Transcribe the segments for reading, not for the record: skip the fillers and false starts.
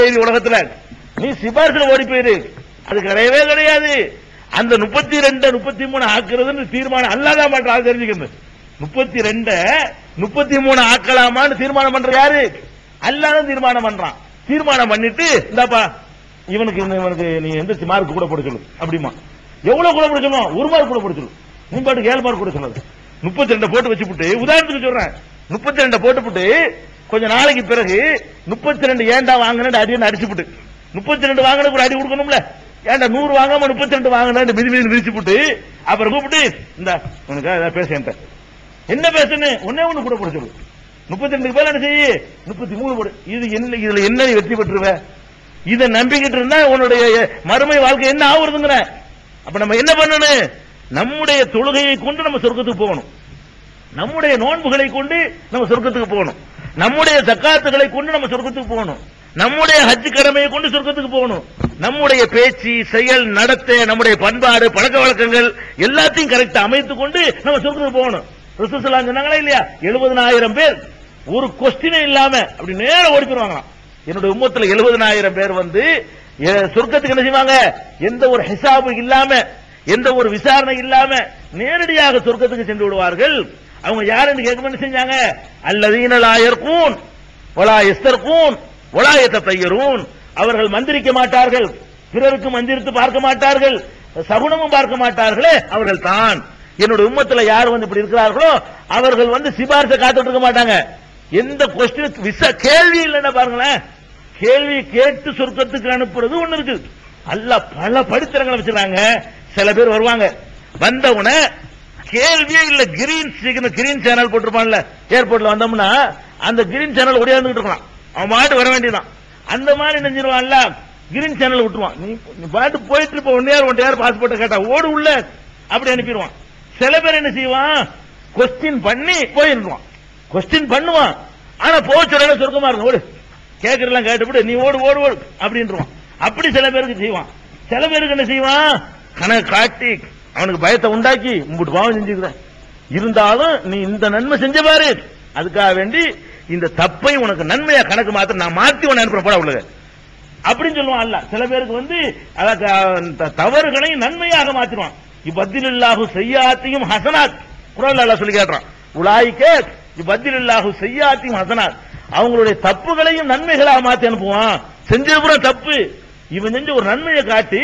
எழுதி உலகத்துல நீ சிபாரிசுல ஓடி போயிரு. அது கிடையவே கிடையாது. அந்த 32 33 ஆக்குறதுன்னு தீர்மானம் அல்லாதான் பண்றாரு தெரிஞ்சுக்கணும். 32 33 ஆக்கலாமான்னு தீர்மானம் பண்ற யாரு? அல்லாதான் தீர்மானம் பண்றான். தீர்மானம் பண்ணிட்டு இந்தாப்பா இவனுக்கு நீ எந்த மார்க் கூட போட சொல்லு அப்படிமா. எவ்வளவு கூட போட சொல்லுவோம்? 1 மார்க் கூட போட சொல்லு. நீ பாட்டுக்கு 7 மார்க் கூட சொல்லாது. 32 போட்டு வச்சுட்டு உதாரணத்துக்கு சொல்றேன் 32 போட்டுவிட்டு கொஞ்ச நாளைக்கு பிறகு 32 ஏண்டா வாங்கின அடின்னு அடிச்சுட்டு 32 வாங்கின ஒரு அடி கொடுக்கணும்ல. ஏண்டா 100 வாங்காம 32 வாங்கின மிதி மிதிச்சு போட்டு அப்புறம் கூப்பிட்டு இந்த உனக்கு ஏதாவது பேச என்ன பேசணும் ஒன்னே ஒண்ணு கூட போட சொல்லு. 32 பேர் என்ன செய்ய 33 போடு. இது என்ன இதுல என்ன வெற்றி பெற்றுவ? இதை நம்பிக்கிட்டு இருந்தா உன்னுடைய மறுமை வாழ்க்கை என்ன ஆகுறதுங்கிற. அப்ப நம்ம என்ன பண்ணணும்? நம்முடைய தொழுகையை கொண்டு நம்ம சொர்க்கத்துக்கு போகணும். நம்முடைய நோன்புகளை கொண்டு நம்ம சொர்க்கத்துக்கு போகணும். நம்முடைய ஜக்காத்துகளை கொண்டு நம்ம சொர்க்கத்துக்கு போகணும். நம்முடைய ஹஜ் கடமையை கொண்டு சொர்க்கத்துக்கு போகணும். நம்முடைய பேச்சு செயல் நடத்தை நம்முடைய பண்பாடு பழக்க வழக்கங்கள் எல்லாத்தையும் கரெக்டா அமைத்துக் கொண்டு நம்ம சொர்க்கத்துக்கு போகணும். ரசூலுல்லாஹி சொன்னாங்களா இல்லையா? 70,000 பேர் ஒரு கொஸ்டினே இல்லாம அப்படி நேரா ஓடி போயிருவாங்களாம். என்னுடைய உம்மத்துல 70,000 பேர் வந்து சொர்க்கத்துக்கு என்ன செய்வாங்க? எந்த ஒரு ஹிசாபு இல்லாம எந்த ஒரு விசாரணை இல்லாம நேரடியாக சொர்க்கத்துக்கு சென்று விடுவார்கள். அவங்க யாருன்னு கேட்க செஞ்சாங்க? அல்லதீன லா யர்கூன் வலா யஸ்தர்கூன் வலா யததய்யரூன். அவர்கள் மந்திரிக்க மாட்டார்கள், பிறருக்கு மந்திரித்து பார்க்க மாட்டார்கள், சகுனமும் பார்க்க மாட்டார்களே அவர்கள் தான். என்னுடைய உம்மத்துல யார் வந்து இப்படி இருக்கிறார்களோ அவர்கள் வந்து சிபாரிசை காத்துட்டு இருக்க மாட்டாங்க. எந்த கொஸ்டின் கேள்வி இல்லைன்னா பாருங்களேன், கேள்வி கேட்டு சொர்க்கத்துக்கு அனுப்புறது ஒண்ணு இருக்கு. அல்லாஹ் பல படித்தரங்களை வச்சிருக்காங்க. சில பேர் வருவாங்க, வந்தவன கேள்வியே இல்ல கிரீன் சேனல் போட்டிருப்பான்ல ஏர்போர்ட்ல வந்தோம்னா அந்த கிரீன் சேனல் ஓடியாந்துட்டு இருக்கலாம். அவன் பாட்டு வர வேண்டியதான். அந்த மாதிரி நினைஞ்சிருவான்ல கிரீன் சேனல் விட்டுருவான். நீ பாட்டு போயிட்டு இருப்ப ஒன் யார் பாஸ்போர்ட் கேட்டா ஓடு உள்ள அப்படி அனுப்பிடுவான். சில பேர் என்ன செய்வான்? கொஸ்டின் பண்ணி போயிருவான். கொஸ்டின் பண்ணுவான், ஆனா போச்சுட சொர்க்கமா இருக்கும். ஓடு கேட்கறதெல்லாம் கேட்டுவிட்டு நீ ஓடு ஓடு ஓடு அப்படின்றான். அப்படி சில பேருக்கு செய்வான். சில பேருக்கு என்ன செய்வான்? கணக்கு காட்டி அவனுக்கு பயத்தை உண்டாக்கி உங்கள்கிட்ட பாவம் செஞ்சுக்கிறேன், இருந்தாலும் நீ இந்த நன்மை செஞ்ச பாரு, அதுக்காக வேண்டி இந்த தப்பை உனக்கு நன்மையா கணக்கு மாத்த நான் மாத்தி உன்னை அனுப்புறேன் போட உள்ளது அப்படின்னு சொல்லுவான். அல்ல சில பேருக்கு வந்து தவறுகளை நன்மையாக மாத்திடுவான். இப்பத்திலாஹு செய்யாத்தையும் ஹசனாத் குர்ஆன்ல அல்லாஹ் சொல்லி கேட்றான். உலாயிகே இப்பத்திலாஹு செய்யாத்தையும் ஹசனாத். அவங்களுடைய தப்புகளையும் நன்மைகளாக மாத்தி அனுப்புவான். செஞ்சது பூரா தப்பு, இவன் செஞ்ச ஒரு நன்மையை காட்டி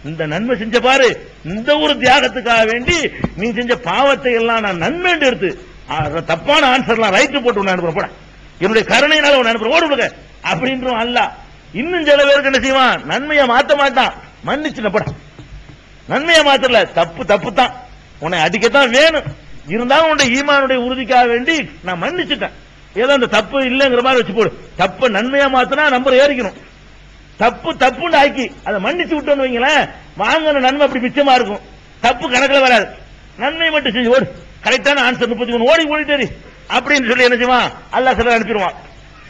இந்த நன்மை செஞ்ச பாரு, இந்த ஒரு தியாகத்துக்காக வேண்டி நீ செஞ்ச பாவத்தை எல்லாம் நான் நன்மை எடுத்து தப்பான ஆன்சர்லாம் ரைட்டு போட்டு உன்னை அனுப்புறேன் போட, என்னுடைய கருணையினால உன்னை அனுப்புறேன் ஓடு விடுங்க அப்படின்றான். அல்ல இன்னும் சில பேருக்கு என்ன செய்வான்? நன்மையை மாத்த மாட்டான், மன்னிச்சு போட. நன்மையை மாத்தல, தப்பு தப்பு தான், உன்னை அடிக்கத்தான் வேணும், இருந்தாலும் உன்னுடைய ஈமானுடைய உறுதிக்காக வேண்டி நான் மன்னிச்சுட்டேன், ஏதோ அந்த தப்பு இல்லைங்கிற மாதிரி வச்சு போடு. தப்பு நன்மையா மாத்தினா நம்பர் ஏறிக்கணும். தப்பு தப்புன்னு ஆக்கி அதை மன்னிச்சு விட்டோன்னு வைங்களேன், வாங்கின நன்மை அப்படி மிச்சமா இருக்கும், தப்பு கணக்கில் வராது. நன்மை மட்டும் செஞ்சு ஓடு, கரெக்டான ஆன்சர் 33 ஓடி ஓடிட்டு அப்படின்னு சொல்லி என்ன செய்வான்? அல்லாஹ் சிலர் அனுப்பிடுவான்.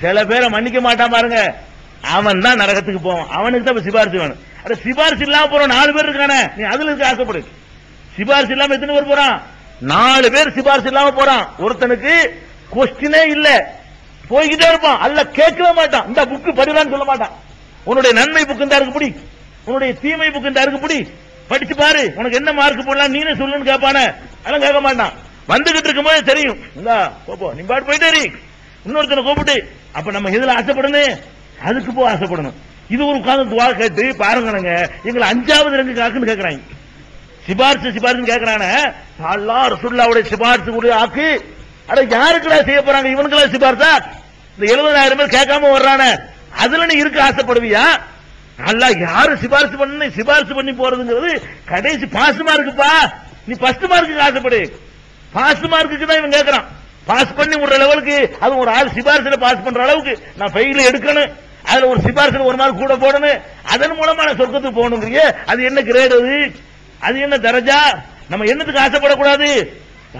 சில பேரை மன்னிக்க மாட்டான் பாருங்க, அவன் தான் நரகத்துக்கு போவான். அவனுக்கு தான் சிபாரிசு வேணும். அட சிபாரிசு இல்லாம போறோம் 4 பேர் இருக்கானே, நீ அதுல இருக்க ஆசைப்படு. சிபாரிசு இல்லாம எத்தனை பேர் போறான்? 4 பேர் சிபாரிசு இல்லாம போறான். ஒருத்தனுக்கு கொஸ்டினே இல்ல, போய்கிட்டே இருப்பான். அல்ல கேட்கவே மாட்டான், இந்த புக்கு படிறான்னு சொல்ல மாட்டான். உன்னுடைய நன்மை புக்கு இந்த இருக்கு பிடி, உன்னுடைய தீமை புக்கு இந்த இருக்கு பிடி, படிச்சு பாரு, உனக்கு என்ன மார்க் போடலாம் நீனே சொல்லுன்னு கேட்பான. அதெல்லாம் கேட்க மாட்டான். வந்துகிட்டு இருக்கும்போது தெரியும், போ நீ பாட்டு போயிட்டே இன்னொருத்தனை கூப்பிட்டு, அப்ப நம்ம எதுல ஆசைப்படணும்? அதுக்கு போ ஆசைப்படணும். இது ஒரு உட்கார்ந்து துவா கேட்டு பாருங்க, எங்களை 5வது ரங்கு காக்குன்னு கேட்கறாங்க. சிபாரிசு சிபாரிசு கேட்கறான அல்லாஹ் ரசூலுல்லாஹ்வுடைய சிபாரிசு கூட ஆக்கு. அட யாருக்குடா செய்ய போறாங்க? இவனுக்குலாம் சிபாரிசா? இந்த 70,000 பேர் கேட்காம வர்றான, அதுல நீ இருக்க ஆசைப்படுவியா? அல்லாஹ் யாரு சிபாரிசு பண்ண சிபாரிசு பண்ணி போறதுங்கிறது கடைசி பாஸ் மார்க்குப்பா. நீ ஃபர்ஸ்ட் மார்க்குக்கு ஆசைப்படு. பாஸ் மார்க்குக்கு தான் இவன் கேட்கறான். பாஸ் பண்ணி விடுற லெவலுக்கு, அது ஒரு ஆள் சிபாரிசுல பாஸ் பண்ற அளவுக்கு நான் ஃபெயில் எடுக்கணும், அதுல ஒரு சிபாரிசுல 1 மார்க் கூட போடணும், அதன் மூலமா நான் சொர்க்கத்துக்கு போகணுங்கிறீங்க. அது என்ன கிரேட்? அது என்ன தரஜா? நம்ம என்னத்துக்கு ஆசைப்படக்கூடாது?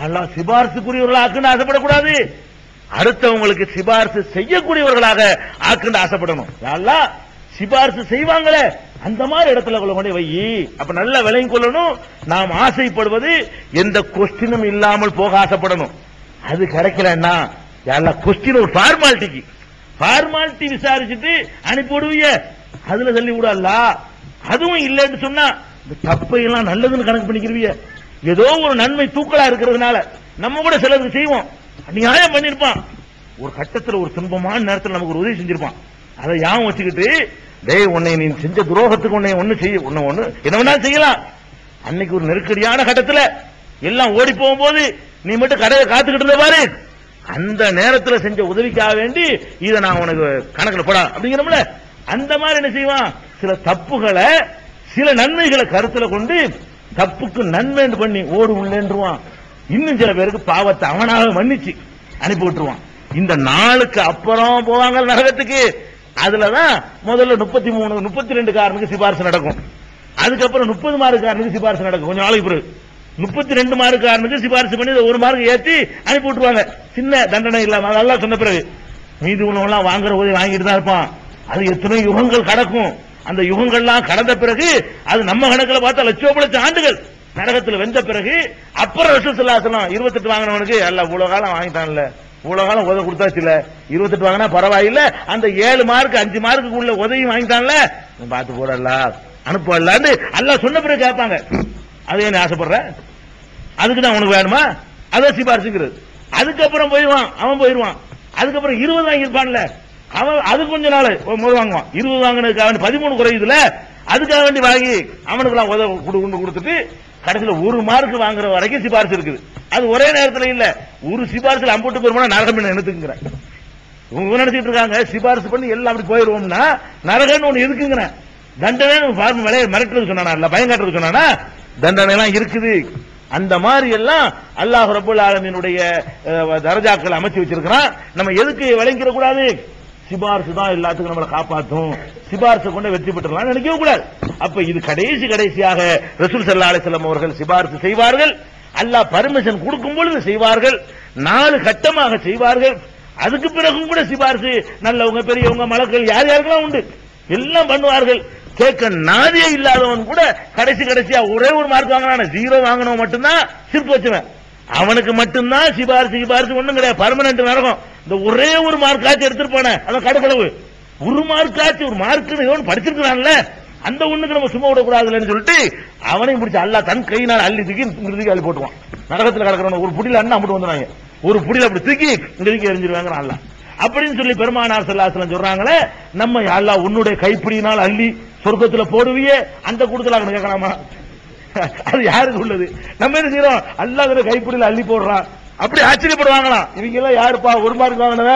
அல்லாஹ் சிபாரிசுக்குரியவர்களாக ஆக்குன்னு ஆசைப்படக்கூடாது, அடுத்தவங்களுக்கு சிபாரிசு செய்யக்கூடியவர்களாக ஆக்குன்னு ஆசைப்படணும். அல்லாஹ் சிபாரிசு செய்வாங்களே அந்த மாதிரி இடத்துல கொண்டு வை. அப்ப நல்ல விலையும் கொள்ளணும். நாம் ஆசைப்படுவது எந்த கொஸ்டினும் இல்லாமல் போக ஆசைப்படணும். அது கிடைக்கலன்னா கொஸ்டின் ஒரு ஃபார்மாலிட்டிக்கு ஃபார்மாலிட்டி விசாரிச்சுட்டு அனுப்பிவிடுவீங்க, அதுல தள்ளி விடல. அதுவும் இல்லைன்னு சொன்னா இந்த தப்பையெல்லாம் நல்லதுன்னு கணக்கு பண்ணிக்கிறீங்க. ஏதோ ஒரு நன்மை தூக்கலா இருக்கிறதுனால நம்ம கூட சிலருக்கு செய்வோம், அநியாயம் பண்ணிருப்பான், ஒரு கட்டத்தில் ஒரு துன்பமான நேரத்தில் நமக்கு ஒரு உதவி செஞ்சிருப்பான். அதை யாவும் வச்சுக்கிட்டு டேய் உன்னை நீ செஞ்ச துரோகத்துக்கு உன்னை ஒண்ணு செய்ய ஒண்ணு என்ன வேணா செய்யலாம். அன்னைக்கு ஒரு நெருக்கடியான கட்டத்தில் எல்லாம் ஓடி போகும்போது நீ மட்டும் கடையை காத்துக்கிட்டு இருந்த பாரு, அந்த நேரத்தில் செஞ்ச உதவிக்காக வேண்டி இதை நான் உனக்கு கணக்கில் போடா அப்படிங்கிறோம்ல. அந்த மாதிரி என்ன செய்வான், சில தப்புகளை சில நன்மைகளை கருத்துல கொண்டு தப்புக்கு நன்மை பண்ணி ஓடு உள்ளேன்றுவான். இன்னும் சில பேருக்கு பாவத்தை அவனாக மன்னிச்சு அனுப்பி விட்டுருவான். இந்த நாளுக்கு அப்புறம் போவாங்க நரகத்துக்கு. அதுலதான் முதல்ல 33 32 காரனுக்கு சிபாரிசு நடக்கும். அதுக்கப்புறம் 30 மார்க்காரனுக்கு சிபாரிசு நடக்கும். கொஞ்சம் நாளைக்கு பிறகு 32 மார்க்காரனுக்கு சிபாரிசு பண்ணி 1 மார்க் ஏற்றி அனுப்பி விட்டுருவாங்க. சின்ன தண்டனை இல்லாம அதெல்லாம் சொன்ன பிறகு மீதி உணவெல்லாம் வாங்குற உதவி வாங்கிட்டு தான் இருப்பான். அது எத்தனை யுகங்கள் கடக்கும். அந்த யுகங்கள்லாம் கடந்த பிறகு அது நம்ம கணக்கில் பார்த்தா லட்சம் ஆண்டுகள் நரகத்தில் வெந்த பிறகு அப்புறம் ரசூல் ஸல்லல்லாஹு அலைஹி வஸல்லம் 28 வாங்கினவனுக்கு எல்லாம் இவ்வளவு காலம் வாங்கிட்டான்ல, இவ்வளவு காலம் உதவி கொடுத்தாச்சு இல்ல, 28 வாங்கினா பரவாயில்ல, அந்த 7 மார்க் 5 மார்க்கு உள்ள உதவி வாங்கிட்டான்ல பார்த்து போடல அனுப்பலான்னு அல்லாஹ் சொன்ன பிறகு கேட்பாங்க. அது என்ன ஆசைப்படுற, அதுக்கு தான் உனக்கு வேணுமா, அதான் சிபாரிசுங்கிறது. அதுக்கப்புறம் போயிடுவான், அவன் போயிடுவான். அதுக்கப்புறம் 20 வாங்கியிருப்பான்ல அவன், அது கொஞ்ச நாள் முதல் வாங்குவான். 20 வாங்கினதுக்காக 13 குறையுதுல, அதுக்காக வேண்டி வாங்கி அவனுக்கு உதவி கொடுத்துட்டு கடைசியில் 1 மார்க் வாங்குற வரைக்கும் சிபாரிசு இருக்குது. அது ஒரே நேரத்தில் இல்ல, ஒரு சிபாரிசில் அம்புட்டு போயிருமா நரகம் எதுக்குங்கிற நினைச்சிட்டு இருக்காங்க. சிபாரிசு பண்ணி எல்லாம் அப்படி போயிருவோம்னா நரகன்னு ஒண்ணு எதுக்குங்கிற தண்டனை மிரட்டுறது சொன்னானா, பயம் காட்டுறது சொன்னானா, தண்டனை எல்லாம் இருக்குது. அந்த மாதிரி எல்லாம் அல்லாஹ் ரப்பல் ஆலமீனுடைய தரஜாக்கள் அமைச்சு வச்சிருக்கிறான். நம்ம எதுக்கு விளங்கிட கூடாது, சிபாரிசு தான் எல்லாத்துக்கும் நம்மளை காப்பாற்றும், சிபாரிசு கொண்டு வெற்றி பெற்றலாம் நினைக்கவே கூடாது. அப்ப இது கடைசியாக ரசூல் ஸல்லல்லாஹு அலைஹி வஸல்லம் அவர்கள் சிபாரிசு செய்வார்கள். அல்லாஹ் பர்மிஷன் கொடுக்கும் பொழுது செய்வார்கள். 4 கட்டமாக செய்வார்கள். அதுக்கு பிறகும் கூட சிபாரிசு நல்லவங்க பெரியவங்க மலக்கள் யார் யாருக்கெல்லாம் உண்டு எல்லாம் பண்ணுவார்கள். கேட்க நாதியே இல்லாதவன் கூட கடைசியா ஒரே ஒரு மார்க் வாங்கினான 0 வாங்கினவன் மட்டும்தான் சிரிப்பு வச்சுவேன். அவனுக்கு மட்டும்தான் சிபாரிசு ஒண்ணும் கிடையாது, பர்மனன்ட் நரகம். இந்த ஒரே ஒரு மார்க் ஆச்சு எடுத்துருப்பான அதான் கடுகளவு. ஒரு மார்க் ஆச்சு, ஒரு மார்க் படிச்சிருக்கிறான்ல, அந்த ஒண்ணுக்கு நம்ம சும்மா விடக்கூடாதுன்னு சொல்லிட்டு அவனையும் பிடிச்ச அல்லாஹ் தன் கையினால் அள்ளி தூக்கி இங்க அள்ளி போட்டுவான். நரகத்தில் கிடக்கிறவன ஒரு புடியில அண்ணா அம்பிட்டு வந்துடுவாங்க, ஒரு புடியில அப்படி தூக்கி இங்க எரிஞ்சிருவாங்க அல்லாஹ் அப்படின்னு சொல்லி பெருமானார் ஸல்லல்லாஹு அலைஹி வஸல்லம் சொல்றாங்களே. நம்ம அல்லாஹ் உன்னுடைய கைப்பிடியினால் அள்ளி சொர்க்கத்தில் போடுவியே, அந்த கூடுதலாக கேட்கலாமா? அது யாருக்கு உள்ளது? நம்ம என்ன செய்யறோம், அல்லாஹ் கைப்பிடியில அள்ளி போடுறான். அப்படி ஆச்சரியப்படுவாங்களாம், இவங்க எல்லாம் யாருப்பா 1 மார்க் வாங்கினவ,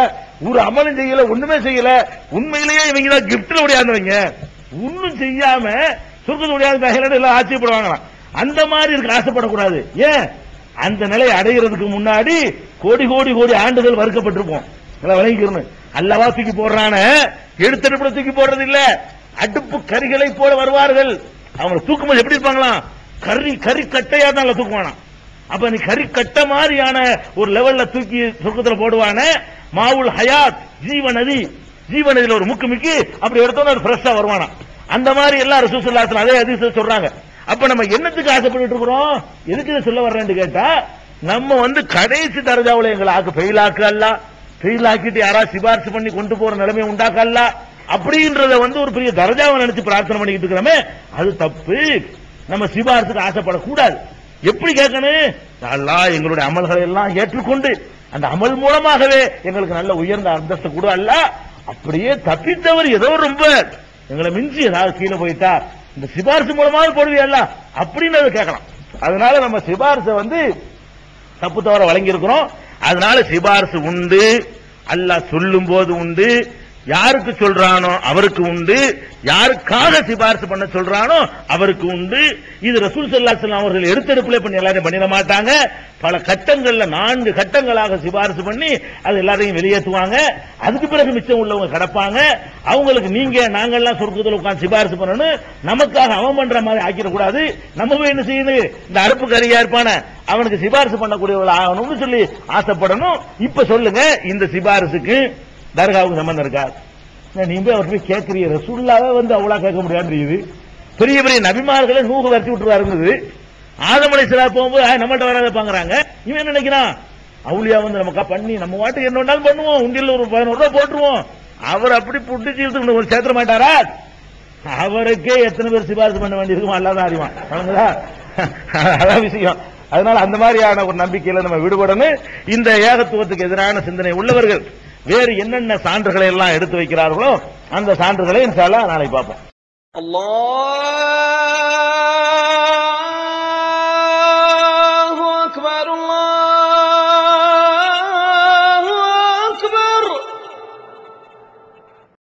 ஒரு அமலும் செய்யல, ஒண்ணுமே செய்யல, உண்மையிலேயே இவங்க தான் கிஃப்ட்ல உடையாந்தவங்க, ஒன்னும் செய்யாம சொர்க்கத்தில் உடையாந்து எல்லாம் ஆச்சரியப்படுவாங்களாம். அந்த மாதிரி இருக்கு, ஆசைப்படக்கூடாது. ஏன், அந்த நிலையை அடைகிறதுக்கு முன்னாடி கோடி கோடி கோடி ஆண்டுகள் வறுக்கப்பட்டிருப்போம். விளங்கிக்கணும். அல்லவா தூக்கி போடுறான, எடுத்தெடுப்புல தூக்கி போடுறது இல்ல, அடுப்பு கரிகளை போல வருவார்கள். அவங்க தூக்கும்போது எப்படி இருப்பாங்களாம், கறி கட்டையா தான் தூக்குவானா. அப்ப நீ கறி கட்ட மாதிரியான ஒரு லெவல்ல தூக்கி சொர்க்கத்தில் போடுவான. மாவுல் ஹயாத், ஜீவநதியில ஒரு முக்கு அப்படி எடுத்தோன்னு ஒரு ஃப்ரெஷ்ஷா வருவானா. அந்த மாதிரி எல்லாம் ரசூல் ஸல்லல்லாஹு அலைஹி வஸல்லம் அதே ஹதீஸ்ல சொல்றாங்க. அப்ப நம்ம என்னத்துக்கு ஆசைப்பட்டு இருக்கிறோம், எதுக்கு இதை சொல்ல வர்றேன்னு கேட்டா, நம்ம கடைசி தரஜாவுல எங்களை ஃபெயில் அல்ல, ஃபெயில் ஆக்கிட்டு யாராவது சிபாரிசு பண்ணி கொண்டு போற நிலைமை உண்டாக்கல்ல அப்படின்றத ஒரு பெரிய தரஜாவை நினைச்சு பிரார்த்தனை பண்ணிக்கிட்டு இருக்கிறோமே, அது தப்பு. நம்ம சிபாரிசுக்கு ஆசைப்படக்கூடாது. எப்படி கேட்கணும், அல்லாஹ் எங்களுடைய அமல்களை எல்லாம் ஏற்றுக்கொண்டு அந்த அமல் மூலமாகவே எங்களுக்கு நல்ல உயர்ந்த அந்தஸ்து கூட அல்ல, அப்படியே தப்பித்தவர் ஏதோ ரொம்ப எங்களை மிஞ்சி ஏதாவது கீழே போயிட்டா இந்த சிபாரிசு மூலமாக போடுவியல்ல அப்படின்னு கேட்கலாம். அதனால நம்ம சிபாரிசை தப்பு தவற வழங்கி இருக்கிறோம். அதனால சிபாரிசு உண்டு, அல்லாஹ் சொல்லும் போது உண்டு, யாருக்கு சொல்றானோ அவருக்கு உண்டு, யாருக்காக சிபாரிசு பண்ண சொல்றானோ அவருக்கு உண்டு. இது ரசூல் ஸல்லல்லாஹு அலைஹி வஸல்லம் அவர்கள் எடுத்தெடுப்புல பண்ணி எல்லாரையும் பண்ணிட மாட்டாங்க. பல கட்டங்கள்ல 4 கட்டங்களாக சிபாரிசு பண்ணி அது எல்லாரையும் வெளியேற்றுவாங்க. அதுக்கு பிறகு மிச்சம் உள்ளவங்க கிடப்பாங்க. அவங்களுக்கு நீங்க நாங்கெல்லாம் சொர்க்கத்தில் உட்கார்ந்து சிபாரிசு பண்ணணும், நமக்காக அவன் பண்ற மாதிரி ஆக்கிடக்கூடாது. நம்ம போய் என்ன செய்யணும், இந்த அறுப்பு கரியா இருப்பான அவனுக்கு சிபாரிசு பண்ணக்கூடியவர்கள் ஆகணும்னு சொல்லி ஆசைப்படணும். இப்ப சொல்லுங்க, இந்த சிபாரிசுக்கு தர்காவுக்கு சம்பந்தம் இருக்கா? நீங்க போய் அவர் போய் கேட்கறீங்க, ரசூலுல்லாஹ்வே அவ்வளவு கேட்க முடியாது. பெரிய பெரிய நபிமார்களை நூக வரைச்சி விட்டுருவாருங்குது. ஆதம் அலைஹிஸ்ஸலாம் போகும்போது நம்மகிட்ட வராத பாக்குறாங்க. இவன் என்ன நினைக்கிறான், அவுலியா நமக்கா பண்ணி நம்ம வாட்டுக்கு என்ன வேணாலும் பண்ணுவோம், உண்டியல் ஒரு 11 ரூபாய் போட்டுருவோம், அவர் அப்படி புட்டு ஒரு சேர்த்த மாட்டாரா? அவருக்கே எத்தனை பேர் சிபாரிசு பண்ண வேண்டியிருக்கும் அல்லாதான் அறிவான். அதான் விஷயம். அதனால அந்த மாதிரியான ஒரு நம்பிக்கையில நம்ம விடுபடணும். இந்த ஏகத்துவத்துக்கு எதிரான சிந்தனை உள்ளவர்கள் வேறு என்னென்ன சான்றுகளை எல்லாம் எடுத்து வைக்கிறார்களோ அந்த சான்றுகளை இன்ஷா அல்லாஹ் நாளை பார்ப்போம். அல்லாஹ்